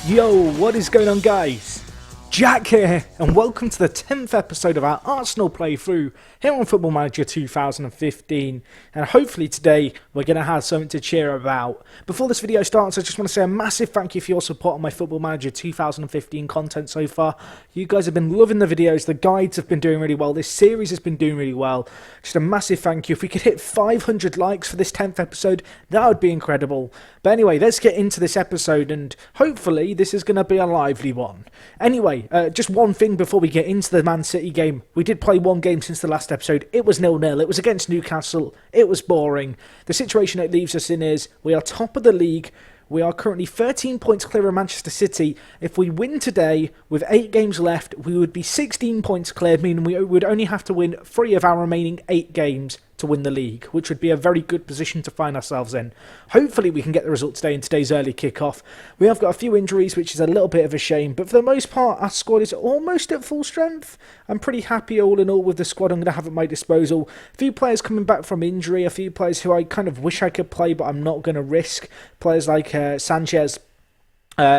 Yo, what is going on, guys? Jack here, and welcome to the 10th episode of our Arsenal playthrough here on Football Manager 2015, and hopefully today we're going to have something to cheer about. Before this video starts, I just want to say a massive thank you for your support on my Football Manager 2015 content so far. You guys have been loving the videos, the guides have been doing really well, this series has been doing really well. Just a massive thank you. If we could hit 500 likes for this 10th episode, that would be incredible. But anyway, let's get into this episode, and hopefully this is going to be a lively one. Anyway, just one thing before we get into the Man City game. We did play one game since the last episode. It was 0-0. It was against Newcastle. It was boring. The situation it leaves us in is we are top of the league. We are currently 13 points clear of Manchester City. If we win today, with 8 games left, we would be 16 points clear, meaning we would only have to win 3 of our remaining 8 games to win the league, which would be a very good position to find ourselves in. Hopefully we can get the result today in today's early kick-off. We have got a few injuries, which is a little bit of a shame, but for the most part, our squad is almost at full strength. I'm pretty happy all in all with the squad I'm going to have at my disposal. A few players coming back from injury, a few players who I kind of wish I could play, but I'm not going to risk. Players like Sanchez.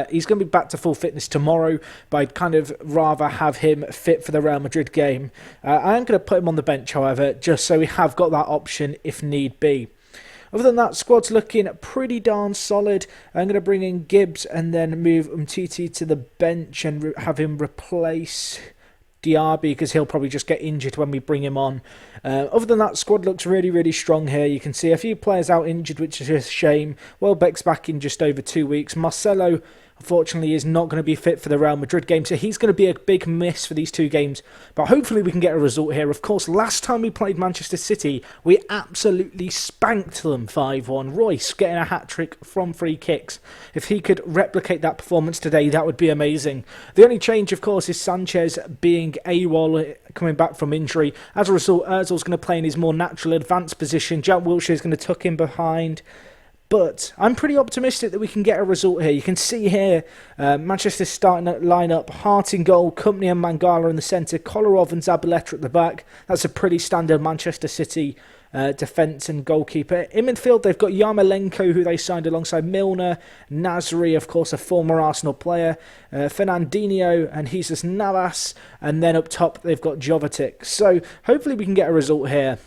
He's going to be back to full fitness tomorrow, but I'd kind of rather have him fit for the Real Madrid game. I am going to put him on the bench, however, just so we have got that option if need be. Other than that, squad's looking pretty darn solid. I'm going to bring in Gibbs and then move Umtiti to the bench and have him replace Diaby, because he'll probably just get injured when we bring him on. Other than that, squad looks really, really strong here. You can see a few players out injured, which is a shame. Welbeck's back in just over 2 weeks. Marcelo, unfortunately, is not going to be fit for the Real Madrid game, so he's going to be a big miss for these 2 games. But hopefully we can get a result here. Of course, last time we played Manchester City, we absolutely spanked them 5-1. Royce getting a hat-trick from free kicks. If he could replicate that performance today, that would be amazing. The only change, of course, is Sanchez being AWOL, coming back from injury. As a result, Ozil's going to play in his more natural advanced position. Jack Wilshere is going to tuck in behind. But I'm pretty optimistic that we can get a result here. You can see here, Manchester's starting to line up. Hart in goal, Company and Mangala in the centre, Kolarov and Zabaleta at the back. That's a pretty standard Manchester City defence and goalkeeper. In midfield, they've got Yarmolenko, who they signed alongside Milner. Nasri, of course, a former Arsenal player. Fernandinho and Jesus Navas. And then up top, they've got Jovetic. So hopefully we can get a result here.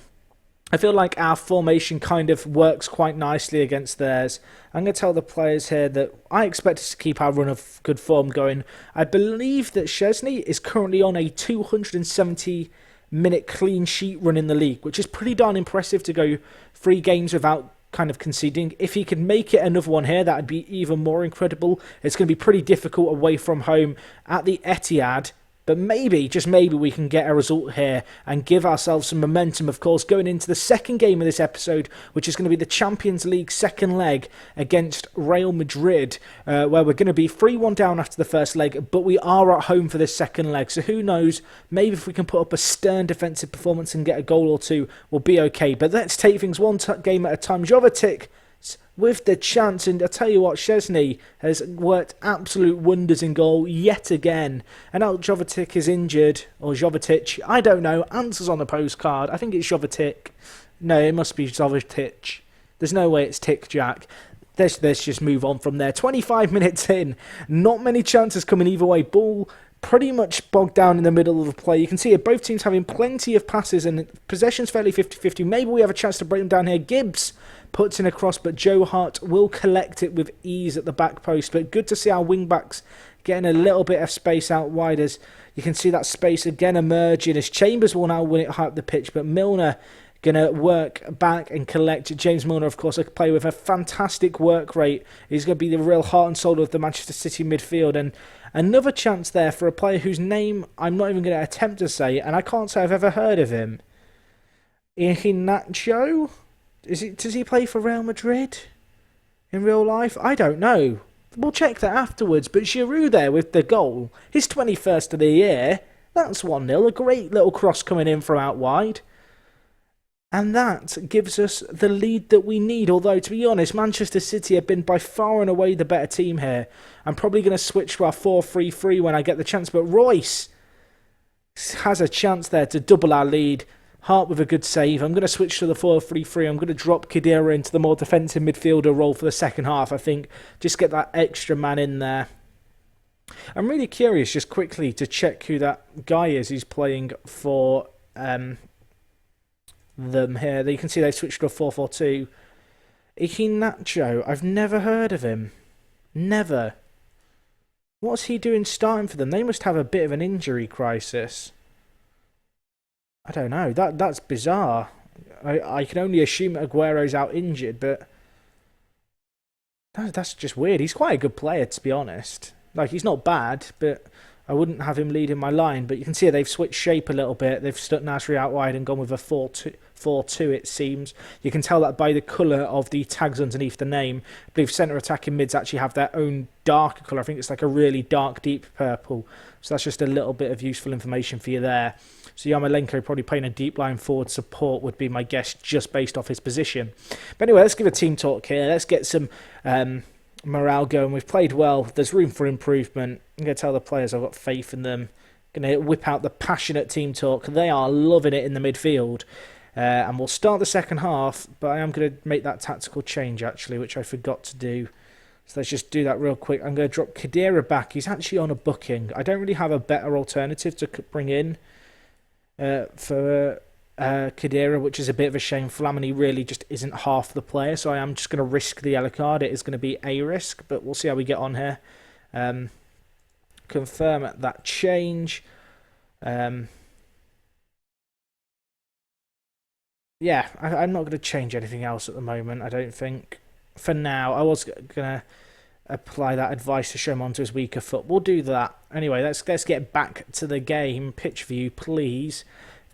I feel like our formation kind of works quite nicely against theirs. I'm going to tell the players here that I expect us to keep our run of good form going. I believe that Szczesny is currently on a 270-minute clean sheet run in the league, which is pretty darn impressive to go 3 games without kind of conceding. If he could make it another one here, that would be even more incredible. It's going to be pretty difficult away from home at the Etihad. But maybe, just maybe, we can get a result here and give ourselves some momentum, of course, going into the second game of this episode, which is going to be the Champions League second leg against Real Madrid, where we're going to be 3-1 down after the first leg, but we are at home for this second leg. So who knows, maybe if we can put up a stern defensive performance and get a goal or 2, we'll be okay. But let's take things one game at a time. Jovetic with the chance, and I tell you what, Szczesny has worked absolute wonders in goal yet again. And now Jovetic is injured, or Jovetic, I don't know, answers on the postcard. I think it's Jovetic. No, it must be Jovetic. There's no way it's Tick Jack. Let's just move on from there. 25 minutes in, not many chances coming either way. Ball pretty much bogged down in the middle of the play. You can see it, both teams having plenty of passes and possession's fairly 50-50. Maybe we have a chance to break them down here. Gibbs puts in a cross, but Joe Hart will collect it with ease at the back post. But good to see our wing-backs getting a little bit of space out wide, as you can see that space again emerging as Chambers will now win it high up the pitch. But Milner going to work back and collect. James Milner, of course, a player with a fantastic work rate. He's going to be the real heart and soul of the Manchester City midfield. And another chance there for a player whose name I'm not even going to attempt to say, and I can't say I've ever heard of him. Iheanacho? Does he play for Real Madrid in real life? I don't know. We'll check that afterwards. But Giroud there with the goal, his 21st of the year. That's 1-0. A great little cross coming in from out wide. And that gives us the lead that we need. Although, to be honest, Manchester City have been by far and away the better team here. I'm probably going to switch to our 4-3-3 when I get the chance. But Royce has a chance there to double our lead. Hart with a good save. I'm going to switch to the 4-3-3. I'm going to drop Khedira into the more defensive midfielder role for the second half, I think. Just get that extra man in there. I'm really curious, just quickly, to check who that guy is who's playing for them here. You can see they switched to a 4-4-2. Iki Nacho, I've never heard of him. Never. What's he doing starting for them? They must have a bit of an injury crisis. I don't know. That's bizarre. I can only assume Aguero's out injured, but that's just weird. He's quite a good player, to be honest. Like, he's not bad, but I wouldn't have him leading my line. But you can see they've switched shape a little bit. They've stuck Nasri out wide and gone with a 4-2, it seems. You can tell that by the colour of the tags underneath the name. I believe centre attacking mids actually have their own darker colour. I think it's like a really dark, deep purple. So that's just a little bit of useful information for you there. So Yarmolenko probably playing a deep line forward support would be my guess, just based off his position. But anyway, let's give a team talk here. Let's get some morale going. We've played well. There's room for improvement. I'm going to tell the players I've got faith in them. Going to whip out the passionate team talk. They are loving it in the midfield. And we'll start the second half, but I am going to make that tactical change, actually, which I forgot to do. So let's just do that real quick. I'm going to drop Khedira back. He's actually on a booking. I don't really have a better alternative to bring in for Khedira, which is a bit of a shame. Flamini really just isn't half the player, so I am just going to risk the yellow card. It is going to be a risk, but we'll see how we get on here. Confirm that change. Yeah, I'm not going to change anything else at the moment, I don't think. For now, I was going to apply that advice to show him onto his weaker foot. We'll do that. Anyway, let's get back to the game. Pitch view, please.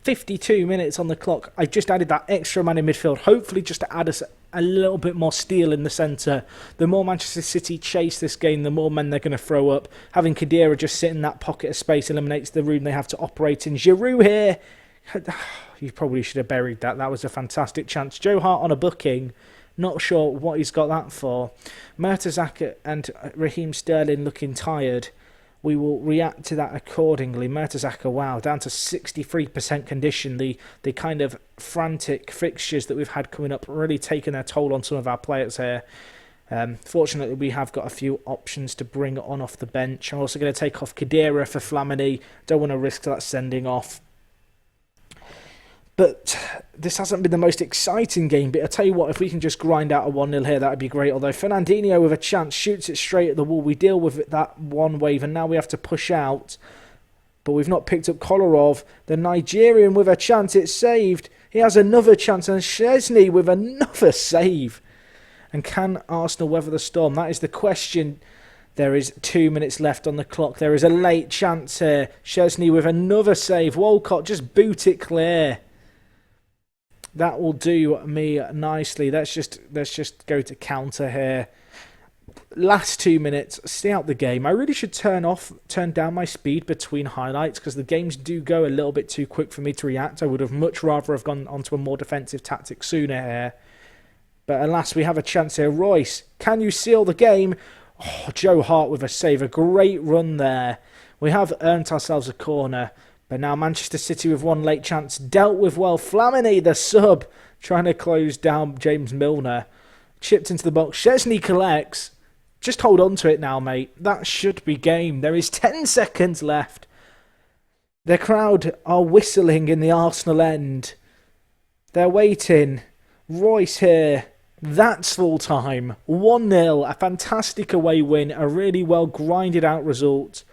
52 minutes on the clock. I just added that extra man in midfield, hopefully just to add us a little bit more steel in the centre. The more Manchester City chase this game, the more men they're going to throw up. Having Khedira just sit in that pocket of space eliminates the room they have to operate in. Giroud here. You probably should have buried that. That was a fantastic chance. Joe Hart on a booking. Not sure what he's got that for. Mertesacker and Raheem Sterling looking tired. We will react to that accordingly. Mertesacker, wow, down to 63% condition. The kind of frantic fixtures that we've had coming up really taking their toll on some of our players here. Fortunately, we have got a few options to bring on off the bench. I'm also going to take off Khedira for Flamini. Don't want to risk that sending off. But this hasn't been the most exciting game. But I'll tell you what, if we can just grind out a 1-0 here, that would be great. Although Fernandinho with a chance shoots it straight at the wall. We deal with that one wave, and now we have to push out. But we've not picked up Kolarov. The Nigerian with a chance. It's saved. He has another chance. And Szczesny with another save. And can Arsenal weather the storm? That is the question. There is 2 minutes left on the clock. There is a late chance here. Szczesny with another save. Walcott just boot it clear. That will do me nicely. Let's just go to counter here. Last 2 minutes, stay out the game. I really should turn down my speed between highlights because the games do go a little bit too quick for me to react. I would have much rather have gone onto a more defensive tactic sooner here. But alas, we have a chance here. Royce, can you seal the game? Oh, Joe Hart with a save. A great run there. We have earned ourselves a corner. But now Manchester City with one late chance. Dealt with well. Flamini, the sub, trying to close down James Milner. Chipped into the box. Szczesny collects. Just hold on to it now, mate. That should be game. There is 10 seconds left. The crowd are whistling in the Arsenal end. They're waiting. Royce here. That's full time. 1-0. A fantastic away win. A really well grinded out result.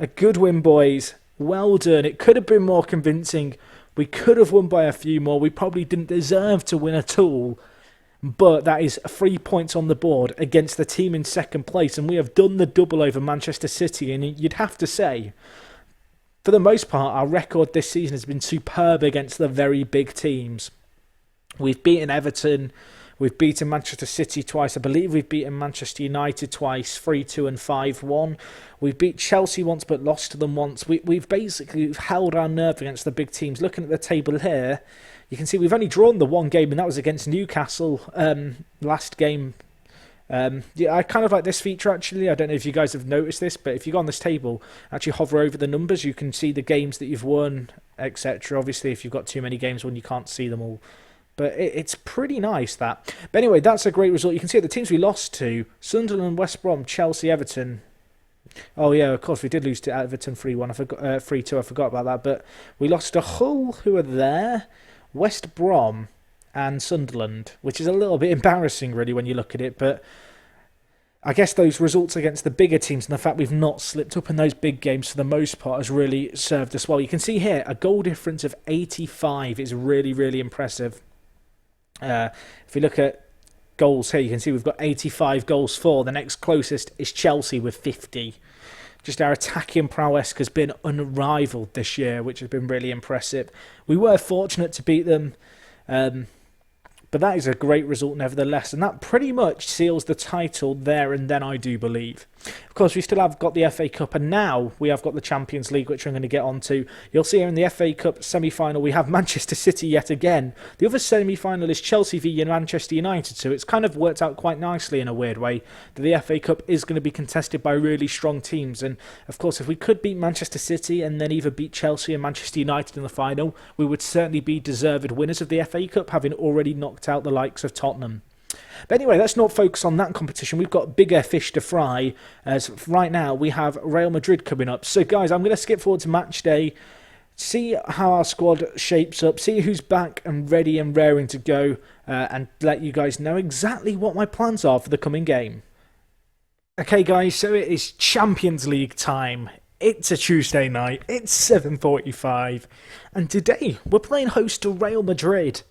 A good win, boys. Well done. It could have been more convincing. We could have won by a few more. We probably didn't deserve to win at all. But that is 3 points on the board against the team in second place. And we have done the double over Manchester City. And you'd have to say, for the most part, our record this season has been superb against the very big teams. We've beaten Everton. We've beaten Manchester City twice. I believe we've beaten Manchester United twice, 3-2 and 5-1. We've beat Chelsea once but lost to them once. We've basically held our nerve against the big teams. Looking at the table here, you can see we've only drawn the one game, and that was against Newcastle last game. Yeah, I kind of like this feature, actually. I don't know if you guys have noticed this, but if you go on this table, actually hover over the numbers, you can see the games that you've won, etc. Obviously, if you've got too many games won, you can't see them all. But it's pretty nice, that. But anyway, that's a great result. You can see the teams we lost to: Sunderland, West Brom, Chelsea, Everton. Oh yeah, of course we did lose to Everton 3-1. I forgot 3-2. I forgot about that. But we lost to Hull, who were there, West Brom, and Sunderland, which is a little bit embarrassing, really, when you look at it. But I guess those results against the bigger teams and the fact we've not slipped up in those big games for the most part has really served us well. You can see here a goal difference of 85 is really, really impressive. If we look at goals here, you can see we've got 85 goals for. The next closest is Chelsea with 50. Just our attacking prowess has been unrivaled this year, which has been really impressive. We were fortunate to beat them. But that is a great result nevertheless, and that pretty much seals the title there and then, I do believe. Of course, we still have got the FA Cup, and now we have got the Champions League, which I'm going to get onto. You'll see here in the FA Cup semi-final, we have Manchester City yet again. The other semi-final is Chelsea v Manchester United, so it's kind of worked out quite nicely in a weird way that the FA Cup is going to be contested by really strong teams. And of course, if we could beat Manchester City and then either beat Chelsea and Manchester United in the final, we would certainly be deserved winners of the FA Cup, having already knocked out the likes of Tottenham. But anyway, let's not focus on that competition. We've got bigger fish to fry. As right now, we have Real Madrid coming up. So, guys, I'm going to skip forward to match day, see how our squad shapes up, see who's back and ready and raring to go, and let you guys know exactly what my plans are for the coming game. Okay, guys, so it is Champions League time. It's a Tuesday night. It's 7:45. And today, we're playing host to Real Madrid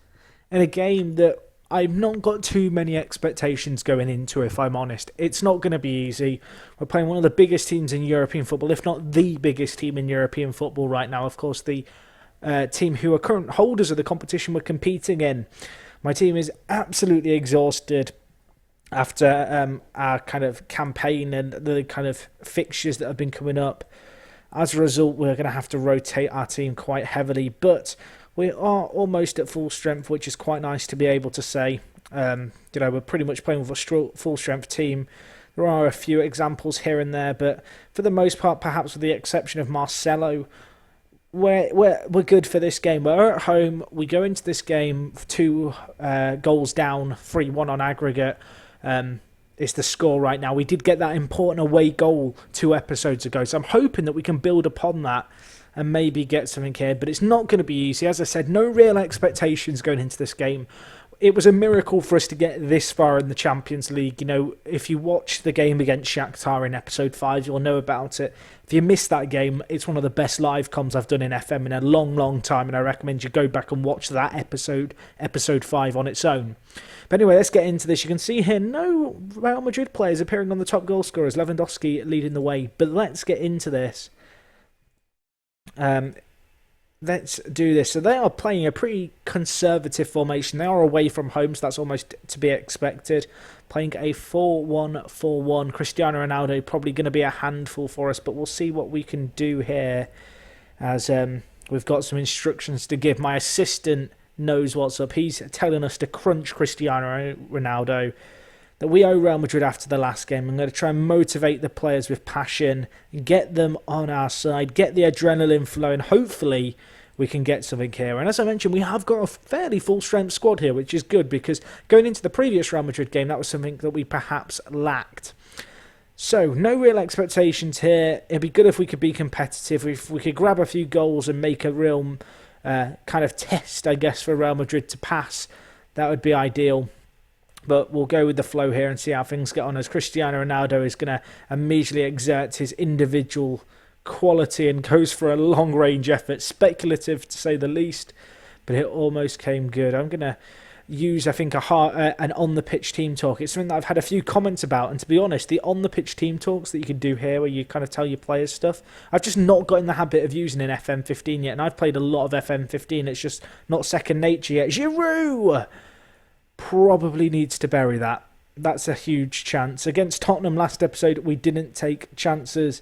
in a game that I've not got too many expectations going into, if I'm honest. It's not going to be easy. We're playing one of the biggest teams in European football, if not the biggest team in European football right now. Of course, the team who are current holders of the competition we're competing in. My team is absolutely exhausted after our kind of campaign and the kind of fixtures that have been coming up. As a result, we're going to have to rotate our team quite heavily, but we are almost at full strength, which is quite nice to be able to say. We're pretty much playing with a full strength team. There are a few examples here and there, but for the most part, perhaps with the exception of Marcelo, we're good for this game. We're at home. We go into this game 2 goals down, 3-1 on aggregate. It's the score right now. We did get that important away goal 2 episodes ago, so I'm hoping that we can build upon that and maybe get something here, but it's not going to be easy. As I said, no real expectations going into this game. It was a miracle for us to get this far in the Champions League. You know, if you watch the game against Shakhtar in episode 5, you'll know about it. If you missed that game, it's one of the best live comms I've done in FM in a long, long time, and I recommend you go back and watch that episode 5 on its own. But anyway, let's get into this. You can see here, no Real Madrid players appearing on the top goal scorers. Lewandowski leading the way, but let's get into this. Let's do this. So they are playing a pretty conservative formation. They are away from home, so that's almost to be expected. Playing a 4-1-4-1. Cristiano Ronaldo probably going to be a handful for us, but we'll see what we can do here as we've got some instructions to give. My assistant knows what's up. He's telling us to crunch Cristiano Ronaldo, that we owe Real Madrid after the last game. I'm going to try and motivate the players with passion, get them on our side, get the adrenaline flowing. Hopefully, we can get something here. And as I mentioned, we have got a fairly full-strength squad here, which is good, because going into the previous Real Madrid game, that was something that we perhaps lacked. So, no real expectations here. It'd be good if we could be competitive, if we could grab a few goals and make a real kind of test, I guess, for Real Madrid to pass. That would be ideal. But we'll go with the flow here and see how things get on, as Cristiano Ronaldo is going to immediately exert his individual quality and goes for a long-range effort. Speculative, to say the least, but it almost came good. I'm going to use, I think, an on-the-pitch team talk. It's something that I've had a few comments about, and to be honest, the on-the-pitch team talks that you can do here, where you kind of tell your players stuff, I've just not got in the habit of using in FM15 yet, and I've played a lot of FM15. It's just not second nature yet. Giroud probably needs to bury that. That's a huge chance. Against Tottenham last episode, we didn't take chances.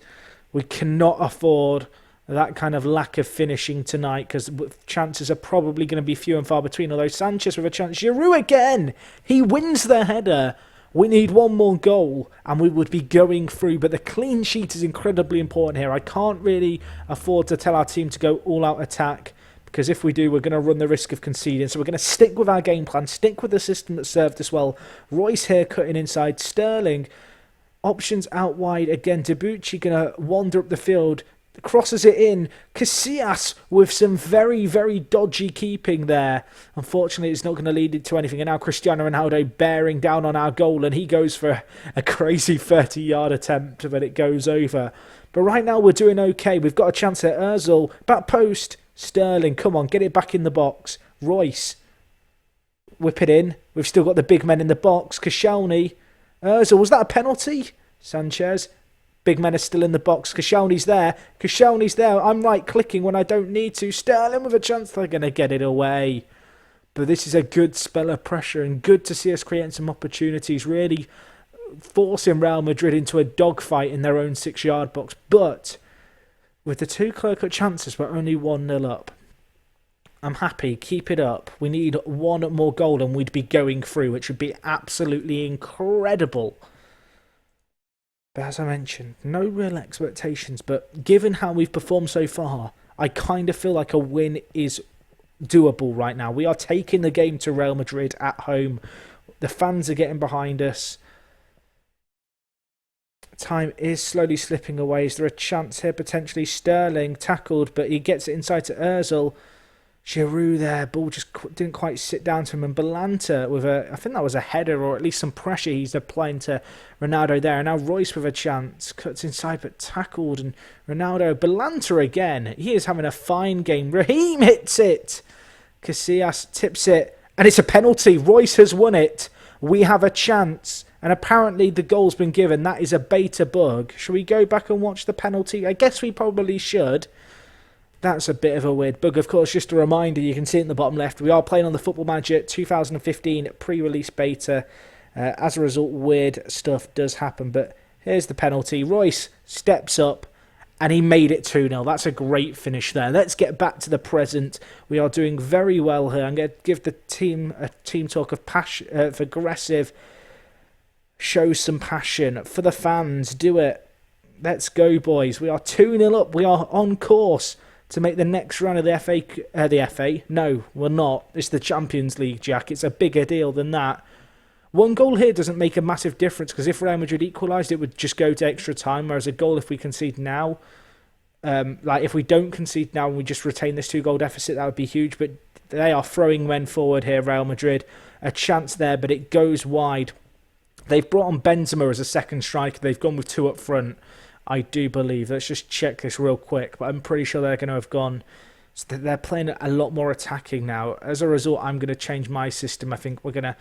We cannot afford that kind of lack of finishing tonight, because chances are probably going to be few and far between. Although Sanchez with a chance. Giroud again! He wins the header. We need one more goal and we would be going through. But the clean sheet is incredibly important here. I can't really afford to tell our team to go all-out attack, because if we do, we're going to run the risk of conceding. So we're going to stick with our game plan, stick with the system that served us well. Royce here cutting inside. Sterling Options out wide again. Debuchy gonna wander up the field, crosses it in. Casillas with some very, very dodgy keeping there. Unfortunately, it's not going to lead to anything. And now Cristiano Ronaldo bearing down on our goal, and he goes for a crazy 30-yard attempt, but it goes over. But right now we're doing okay. We've got a chance at Ozil. Back post. Sterling, come on, get it back in the box. Royce, whip it in. We've still got the big men in the box. Koscielny. Ozil, was that a penalty? Sanchez. Big men are still in the box. Koscielny's there. Koscielny's there. I'm right clicking when I don't need to. Sterling with a chance. They're going to get it away. But this is a good spell of pressure and good to see us creating some opportunities. Really forcing Real Madrid into a dogfight in their own 6-yard box. But with the 2 clear-cut chances, we're only 1-0 up. I'm happy. Keep it up. We need 1 more goal and we'd be going through, which would be absolutely incredible. But as I mentioned, no real expectations. But given how we've performed so far, I kind of feel like a win is doable right now. We are taking the game to Real Madrid at home. The fans are getting behind us. Time is slowly slipping away. Is there a chance here? Potentially Sterling tackled, but he gets it inside to Ozil. Giroud there, ball just didn't quite sit down to him, and Belanta with I think that was a header or at least some pressure he's applying to Ronaldo there. And now Royce with a chance, cuts inside but tackled, and Ronaldo, Belanta again, he is having a fine game. Raheem hits it, Casillas tips it, and it's a penalty. Royce has won it. We have a chance, and apparently the goal's been given. That is a beta bug. Should we go back and watch the penalty? I guess we probably should. That's a bit of a weird bug. Of course, just a reminder, you can see it in the bottom left. We are playing on the Football Manager 2015 pre-release beta. As a result, weird stuff does happen. But here's the penalty. Royce steps up and he made it 2-0. That's a great finish there. Let's get back to the present. We are doing very well here. I'm going to give the team a team talk of passion, of aggressive. Show some passion. For the fans, do it. Let's go, boys. We are 2-0 up. We are on course to make the next round of the FA. No, we're not. It's the Champions League, Jack. It's a bigger deal than that. 1 goal here doesn't make a massive difference, because if Real Madrid equalised, it would just go to extra time, whereas a goal, if we concede now, if we don't concede now and we just retain this 2-goal deficit, that would be huge. But they are throwing men forward here, Real Madrid. A chance there, but it goes wide. They've brought on Benzema as a second striker. They've gone with 2 up front, I do believe. Let's just check this real quick, but I'm pretty sure they're going to have gone. So they're playing a lot more attacking now. As a result, I'm going to change my system. I think we're going to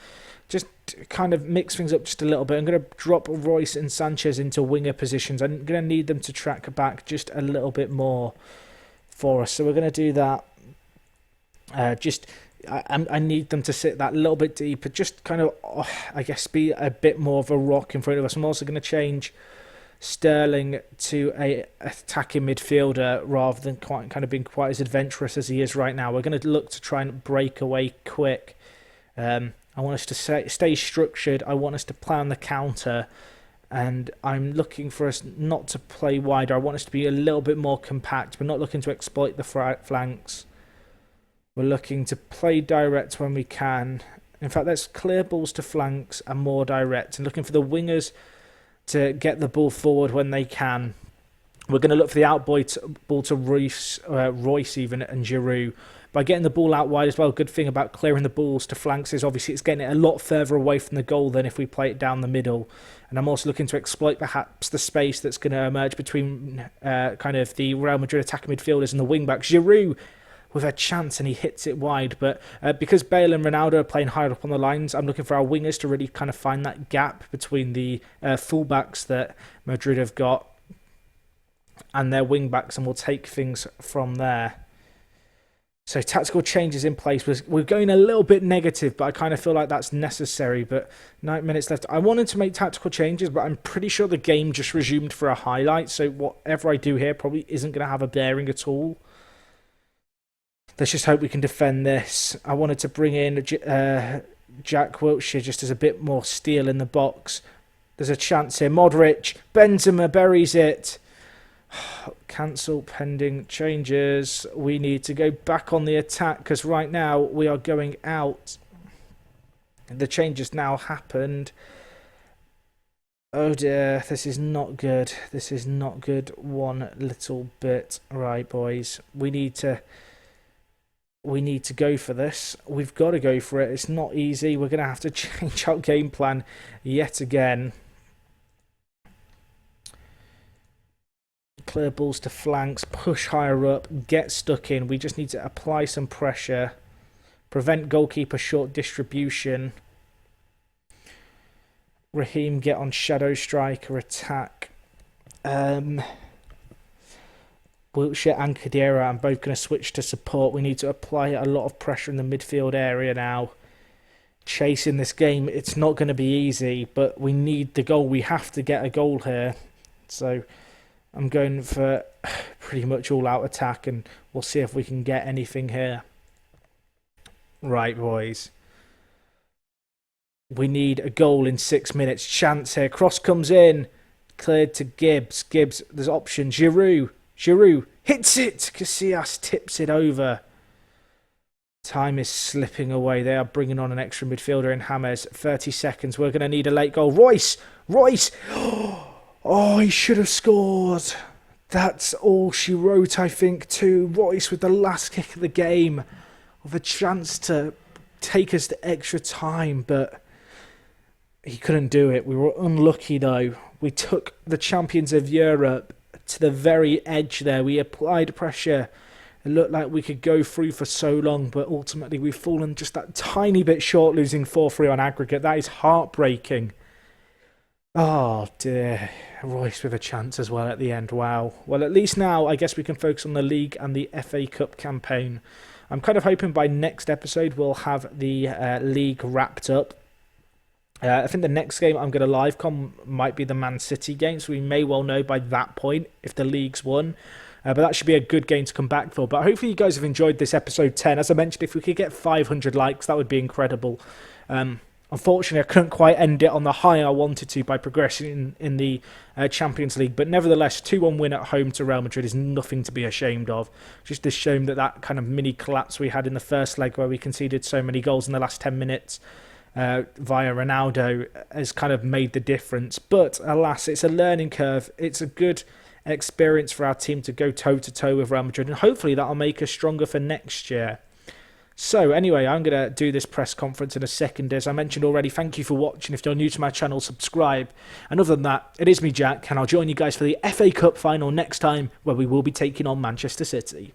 just kind of mix things up just a little bit. I'm going to drop Royce and Sanchez into winger positions. I'm going to need them to track back just a little bit more for us. So we're going to do that. I need them to sit that little bit deeper, just kind of, I guess, be a bit more of a rock in front of us. I'm also going to change Sterling to a attacking midfielder rather than being quite as adventurous as he is right now. We're going to look to try and break away quick. I want us to stay structured. I want us to play on the counter, and I'm looking for us not to play wider. I want us to be a little bit more compact. We're not looking to exploit the flanks. We're looking to play direct when we can. In fact, let's clear balls to flanks and more direct, and looking for the wingers to get the ball forward when they can. We're going to look for the out ball to Royce even, and Giroud. By getting the ball out wide as well, good thing about clearing the balls to flanks is obviously it's getting it a lot further away from the goal than if we play it down the middle. And I'm also looking to exploit perhaps the space that's going to emerge between the Real Madrid attacking midfielders and the wing-backs. Giroud with a chance, and he hits it wide. But because Bale and Ronaldo are playing higher up on the lines, I'm looking for our wingers to really kind of find that gap between the full-backs that Madrid have got and their wing-backs, and we'll take things from there. So tactical changes in place. We're going a little bit negative, but I kind of feel like that's necessary. But 9 minutes left. I wanted to make tactical changes, but I'm pretty sure the game just resumed for a highlight. So whatever I do here probably isn't going to have a bearing at all. Let's just hope we can defend this. I wanted to bring in Jack Wilshere just as a bit more steel in the box. There's a chance here. Modric, Benzema buries it. Cancel pending changes. We need to go back on the attack because right now we are going out. The changes now happened. Oh dear, this is not good. This is not good one little bit. Right, boys. We need to go for this. We've got to go for it. It's not easy. We're going to have to change our game plan yet again. Clear balls to flanks, push higher up, get stuck in. We just need to apply some pressure, prevent goalkeeper short distribution. Raheem get on shadow striker attack. Wilshere and Kadira, I'm both going to switch to support. We need to apply a lot of pressure in the midfield area now. Chasing this game, it's not going to be easy, but we need the goal. We have to get a goal here. So I'm going for pretty much all-out attack, and we'll see if we can get anything here. Right, boys. We need a goal in 6 minutes. Chance here. Cross comes in. Cleared to Gibbs. Gibbs, there's options. Giroud hits it. Casillas tips it over. Time is slipping away. They are bringing on an extra midfielder in James. 30 seconds. We're going to need a late goal. Royce! Oh, he should have scored. That's all she wrote, I think, too. Royce with the last kick of the game, with a chance to take us to extra time, but he couldn't do it. We were unlucky, though. We took the champions of Europe to the very edge there. We applied pressure. It looked like we could go through for so long, but ultimately we've fallen just that tiny bit short, losing 4-3 on aggregate. That is heartbreaking. Oh dear. Royce with a chance as well at the end. Wow. Well, at least now I guess we can focus on the league and the FA Cup campaign. I'm kind of hoping by next episode we'll have the league wrapped up. I think the next game I'm going to live com might be the Man City game, so we may well know by that point if the league's won. But that should be a good game to come back for. But hopefully you guys have enjoyed this episode 10. As I mentioned, if we could get 500 likes, that would be incredible. Unfortunately, I couldn't quite end it on the high I wanted to by progressing in the Champions League. But nevertheless, 2-1 win at home to Real Madrid is nothing to be ashamed of. Just a shame that kind of mini collapse we had in the first leg where we conceded so many goals in the last 10 minutes via Ronaldo has kind of made the difference. But alas, it's a learning curve. It's a good experience for our team to go toe-to-toe with Real Madrid, and hopefully that'll make us stronger for next year. So anyway, I'm going to do this press conference in a second. As I mentioned already, thank you for watching. If you're new to my channel, subscribe. And other than that, it is me, Jack, and I'll join you guys for the FA Cup final next time, where we will be taking on Manchester City.